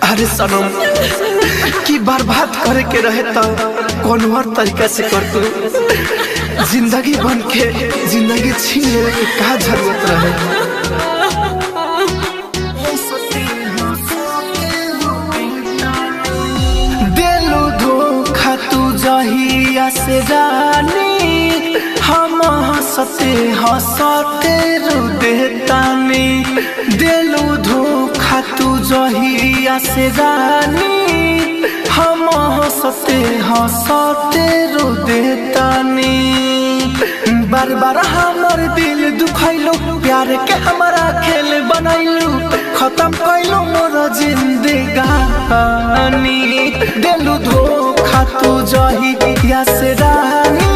अरे सनम की बर्बाद करे के रहे तो कौन और तरीका से कर तू जिंदगी बन के जिंदगी छीन लेने की का जरूरत रहे। दिलो धोखा तू जहिया से रानी हम हंसते हंसते रो देतानी। दिलो धोखा तू जहिया से रानी हम हंसते हंसते रो देतानी। बार बार हमर दिल दुखैलो प्यार के हमारा खेल बनैलू खत्म कैलो मोर जिंदगानी। दिलू धोखा तू जहिया से रानी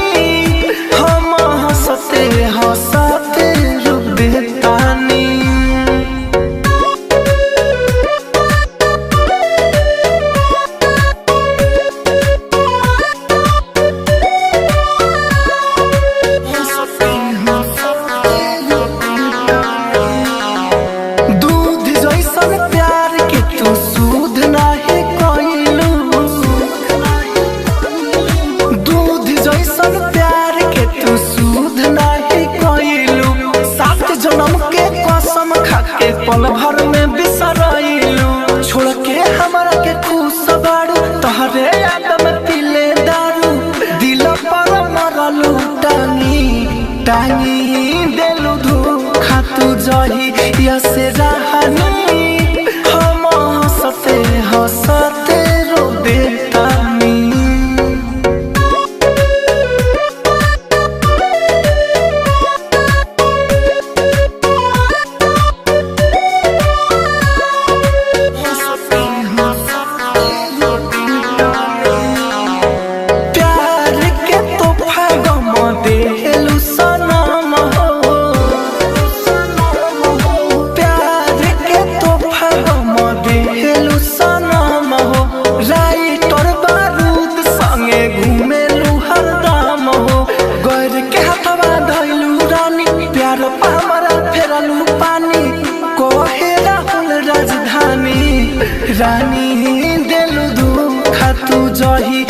हम हंसते हंसते रो देतानी। पल भर में बिसराइलू छोड़ के हमारा के खुश बाड़ू तहरे याद में पीले दारू दिल पर मरलू टांगी टांगी। दिलू धोखा तू जहिया से रानी हम हंसते हंसते रो देतानी। रानी दिल धोखा तू जही